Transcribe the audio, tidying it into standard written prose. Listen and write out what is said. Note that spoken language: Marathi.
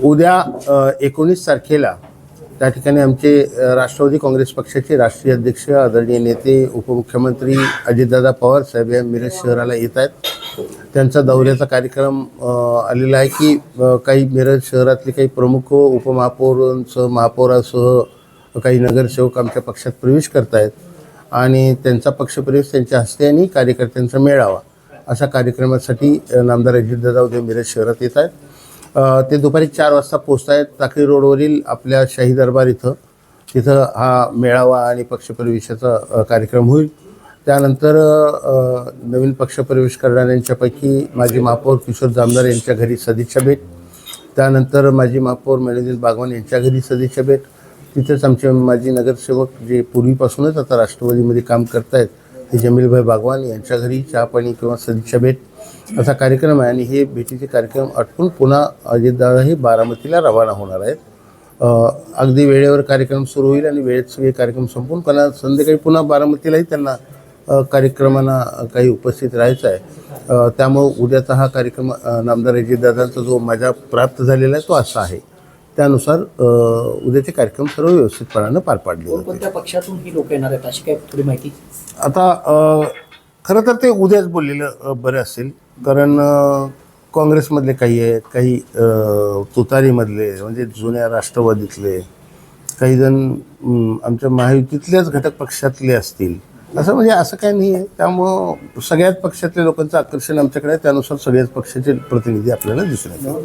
उद्या 19 तारखेला त्या ठिकाणी आमचे राष्ट्रवादी काँग्रेस पक्षाचे राष्ट्रीय अध्यक्ष आदरणीय नेते उपमुख्यमंत्री अजितदादा पवार साहेब या मिरज शहराला येत आहेत। त्यांचा दौऱ्याचा कार्यक्रम आलेला आहे की काही मिरज शहरातले काही प्रमुख उपमहापौरांसह महापौरासह काही नगरसेवक आमच्या पक्षात प्रवेश करत आहेत आणि त्यांचा पक्षप्रवेश त्यांच्या हस्ते आणि कार्यकर्त्यांचा मेळावा अशा कार्यक्रमासाठी नामदार अजितदादा उद्या मिरज शहरात येत आहेत। ते दुपारी 4 वाजता पोहोचत आहेत। टाकळी रोडवरील आपल्या शाही दरबार तिथं हा मेळावा आणि पक्षप्रवेशाचा कार्यक्रम होईल। त्यानंतर नवीन पक्षप्रवेश करणाऱ्यांच्यापैकी माजी महापौर किशोर जामदार यांच्या घरी सदिच्छा भेट, त्यानंतर माजी महापौर मैनुद्दीन बागवान यांच्या घरी सदिच्छा भेट, तिथेच आमचे माजी नगरसेवक जे पूर्वीपासूनच आता राष्ट्रवादीमध्ये काम करत आहेत ते जमीलभाई बागवान यांच्या घरी चहापाणी किंवा सदिच्छा भेट असा कार्यक्रम आहे। आणि हे भेटीचे कार्यक्रम आटपून पुन्हा अजितदादा हे बारामतीला रवाना होणार आहेत। अगदी वेळेवर कार्यक्रम सुरू होईल आणि वेळेत सगळे कार्यक्रम संपून पुन्हा संध्याकाळी पुन्हा बारामतीलाही त्यांना कार्यक्रमांना काही उपस्थित राहायचं आहे। त्यामुळे उद्याचा हा कार्यक्रम नामदार अजितदादांचा जो माझा प्राप्त झालेला आहे तो असा आहे, त्यानुसार उद्याचे कार्यक्रम सर्व व्यवस्थितपणानं पार पाडले जातील। कोणत्या पक्षातून ही लोक येणार आहेत अशी काय थोडी माहिती? आता खरं तर ते उद्याच बोललेलं बरं असेल, कारण काँग्रेसमधले काही आहेत, काही तुतारीमधले म्हणजे जुन्या राष्ट्रवादीतले, काही जण आमच्या महायुतीतल्याच घटक पक्षातले असतील, असं म्हणजे असं काही नाही आहे। त्यामुळं सगळ्याच पक्षातल्या लोकांचं आकर्षण आमच्याकडे आहे, त्यानुसार सगळ्याच पक्षाचे प्रतिनिधी आपल्याला दिसून येतात।